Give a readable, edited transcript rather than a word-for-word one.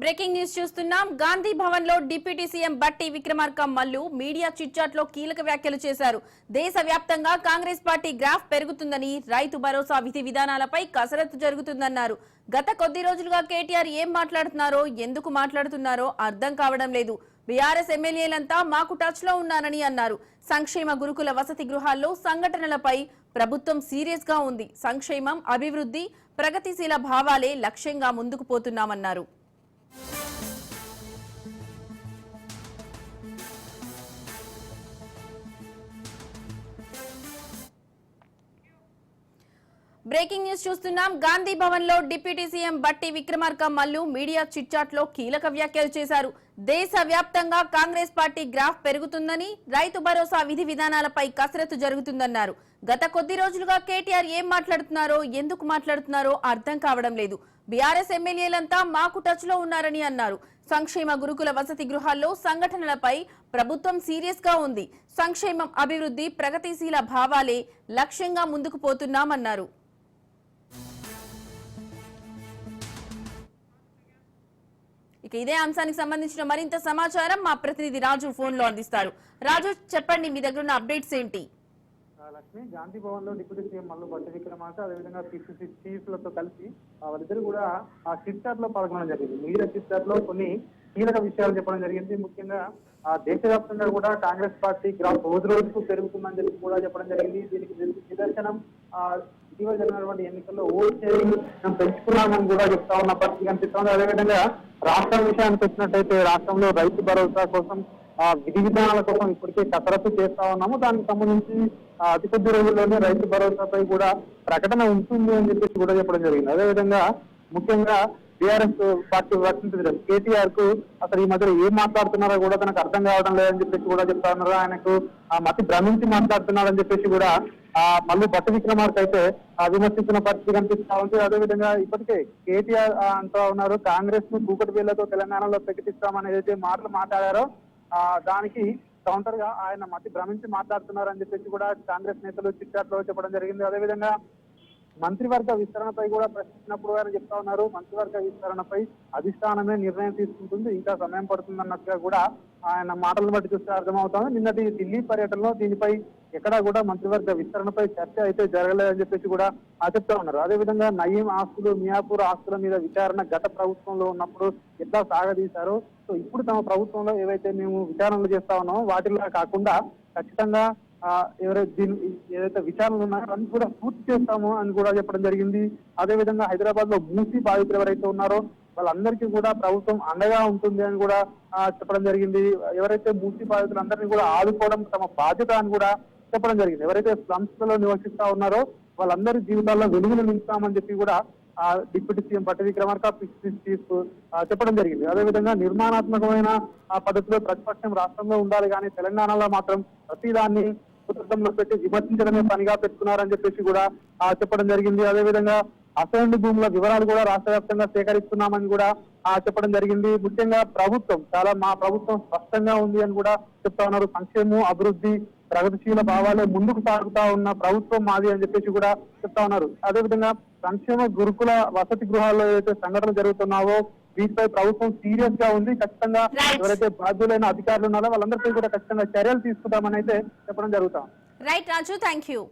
Breaking news చూస్తున్నాం. గాంధీ భవన్ లో deputy CM బట్టి విక్రమార్క మల్లు మీడియా చిట్చాట్ లో కీలక వ్యాఖ్యలు చేశారు. దేశవ్యాప్తంగా కాంగ్రెస్ పార్టీ గ్రాఫ్ పెరుగుతుందని, రైతు భరోసా విధి విధానాలపై కసరత్తు జరుగుతుందన్నారు. గత కొద్ది రోజులుగా కేటీఆర్ ఏం మాట్లాడుతున్నారో, ఎందుకు మాట్లాడుతున్నారో అర్థం కావడం లేదు. బీఆర్ఎస్ ఎమ్మెల్యేలంతా మాకు టచ్ లో ఉన్నారని అన్నారు. సంక్షేమ గురుకుల వసతి గృహాల్లో సంఘటనలపై ప్రభుత్వం సీరియస్ గా ఉంది. సంక్షేమం, అభివృద్ధి, ప్రగతిశీల భావాలే లక్ష్యంగా ముందుకు పోతున్నామన్నారు. బ్రేకింగ్ న్యూస్ చూస్తున్నాం. గాంధీ భవన్ లో డిప్యూటీ సీఎం బట్టి విక్రమార్క మల్లు మీడియా చిట్చాట్ లో కీలక వ్యాఖ్యలు చేశారు. దేశవ్యాప్తంగా కాంగ్రెస్ పార్టీ గ్రాఫ్ పెరుగుతుందని, రైతు భరోసా విధి విధానాలపై కసరత్తు జరుగుతుందన్నారు. గత కొద్ది రోజులుగా కేటీఆర్ ఏం మాట్లాడుతున్నారో, ఎందుకు మాట్లాడుతున్నారో అర్థం కావడం లేదు. బీఆర్ఎస్ ఎమ్మెల్యేలంతా మాకు టచ్ లో ఉన్నారని అన్నారు. సంక్షేమ గురుకుల వసతి గృహాల్లో సంఘటనలపై ప్రభుత్వం సీరియస్ గా ఉంది. సంక్షేమం, అభివృద్ధి, ప్రగతిశీల భావాలే లక్ష్యంగా ముందుకు పోతున్నామన్నారు. ఇక ఇదే అంశానికి సంబంధించిన మరింత సమాచారం మా ప్రతినిధి రాజు ఫోన్ లో అందిస్తారు. రాజు, చెప్పండి, మీ దగ్గర ఉన్న అప్డేట్స్ ఏంటి? లక్ష్మి, గాంధీ భవన్ లో డిప్యూటీ సీఎం మల్లు బట్టి విక్రమార్క అదేవిధంగా పిసిసి చీఫ్లతో కలిసి వాళ్ళిద్దరు కూడా ఆ చిట్చాట్ లో పాల్గొనడం జరిగింది. మీడియా చిట్చాట్ లో కొన్ని కీలక విషయాలు చెప్పడం జరిగింది. ముఖ్యంగా దేశవ్యాప్తంగా కూడా కాంగ్రెస్ పార్టీ గ్రాఫ్ రోజు రోజుకు పెరుగుతుందని చెప్పి కూడా చెప్పడం జరిగింది. దీనికి నిదర్శనం ఇటీవల జరిగినటువంటి ఎన్నికల్లో ఓట్ షేరింగ్ మేము పెంచుకున్నామని కూడా చెప్తా ఉన్న పరిస్థితి కనిపిస్తోంది. అదేవిధంగా రాష్ట్రం విషయానికి వచ్చినట్టయితే రాష్ట్రంలో రైతు భరోసా కోసం విధి విధానాల కోసం ఇప్పటికే కసరత్తు చేస్తా ఉన్నాము. దానికి సంబంధించి అతి కొద్ది రోజుల్లోనే రైతు భరోసాపై కూడా ప్రకటన ఉంటుంది అని చెప్పేసి కూడా చెప్పడం జరిగింది. అదేవిధంగా ముఖ్యంగా టీఆర్ఎస్ పార్టీ వర్తించడం కేటీఆర్ కు అసలు ఈ మధ్యలో ఏం మాట్లాడుతున్నారో కూడా తనకు అర్థం కావడం లేదని చెప్పేసి కూడా చెప్తా ఉన్నారు. ఆయనకు మతి భ్రమించి మాట్లాడుతున్నారని చెప్పేసి కూడా మళ్ళీ బట్టి విక్రమార్క అయితే విమర్శించిన పరిస్థితి కనిపిస్తా ఉంది. అదేవిధంగా ఇప్పటికే కేటీఆర్ అంటూ ఉన్నారు, కాంగ్రెస్ ను కూకటి వేళ్లతో తెలంగాణలో ప్రకటిస్తామని ఏదైతే మాటలు మాట్లాడారో దానికి కౌంటర్ గా ఆయన మతి భ్రమించి మాట్లాడుతున్నారని చెప్పేసి కూడా కాంగ్రెస్ నేతలు చిట్చాట్ లో చెప్పడం జరిగింది. అదేవిధంగా మంత్రివర్గ విస్తరణపై కూడా ప్రశ్నించినప్పుడు ఆయన చెప్తా ఉన్నారు, మంత్రివర్గ విస్తరణపై అధిష్టానమే నిర్ణయం తీసుకుంటుంది, ఇంకా సమయం పడుతుందన్నట్టుగా కూడా ఆయన మాటలను బట్టి చూస్తే అర్థమవుతుంది. నిన్నటి ఢిల్లీ పర్యటనలో దీనిపై ఎక్కడా కూడా మంత్రివర్గ విస్తరణపై చర్చ అయితే జరగలేదని చెప్పేసి కూడా చెప్తా ఉన్నారు. అదేవిధంగా నయీం ఆస్తులు, మియాపూర్ ఆస్తుల మీద విచారణ గత ప్రభుత్వంలో ఉన్నప్పుడు ఎట్లా సాగదీశారో, సో ఇప్పుడు తమ ప్రభుత్వంలో ఏవైతే మేము విచారణలు చేస్తా ఉన్నామో వాటిలా కాకుండా ఖచ్చితంగా ఏదైతే విచారణలు ఉన్నాయో అన్ని కూడా పూర్తి చేస్తాము అని కూడా చెప్పడం జరిగింది. అదేవిధంగా హైదరాబాద్ లో మూసీ బాధితులు ఎవరైతే ఉన్నారో వాళ్ళందరికీ కూడా ప్రభుత్వం అండగా ఉంటుంది అని కూడా చెప్పడం జరిగింది. ఎవరైతే మూసీ బాధితులందరినీ కూడా ఆదుకోవడం తమ బాధ్యత అని కూడా చెప్పడం జరిగింది. ఎవరైతే స్లమ్స్ లో నివసిస్తా ఉన్నారో వాళ్ళందరి జీవితాల్లో వెలుగులు నింపుతామని చెప్పి కూడా డిప్యూటీ సీఎం బట్టి విక్రమార్క పిసిసి చీఫ్ చెప్పడం జరిగింది. అదేవిధంగా నిర్మాణాత్మకమైన పద్ధతిలో ప్రతిపక్షం రాష్ట్రంలో ఉండాలి, కానీ తెలంగాణలో మాత్రం ప్రతిదాన్ని కుటుంబంలో పెట్టి విమర్శించడమే పనిగా పెట్టుకున్నారని చెప్పేసి కూడా చెప్పడం జరిగింది. అదేవిధంగా అసైన్డ్ భూముల వివరాలు కూడా రాష్ట్ర వ్యాప్తంగా సేకరిస్తున్నామని కూడా చెప్పడం జరిగింది. ముఖ్యంగా మా ప్రభుత్వం స్పష్టంగా ఉంది అని కూడా చెప్తా ఉన్నారు. సంక్షేమం, అభివృద్ధి, ప్రగతిశీల భావాలే ముందుకు సాగుతా ఉన్న ప్రభుత్వం మాది అని చెప్పేసి కూడా చెప్తా ఉన్నారు. అదేవిధంగా సంక్షేమ గురుకుల వసతి గృహాల్లో ఏదైతే సంఘటనలు జరుగుతున్నావో వీటిపై ప్రభుత్వం సీరియస్ గా ఉంది. ఖచ్చితంగా ఎవరైతే బాధ్యులైన అధికారులు ఉన్నారో వాళ్ళందరిపై కూడా ఖచ్చితంగా చర్యలు తీసుకుంటామని అయితే చెప్పడం జరుగుతాం. Right Raju, thank you.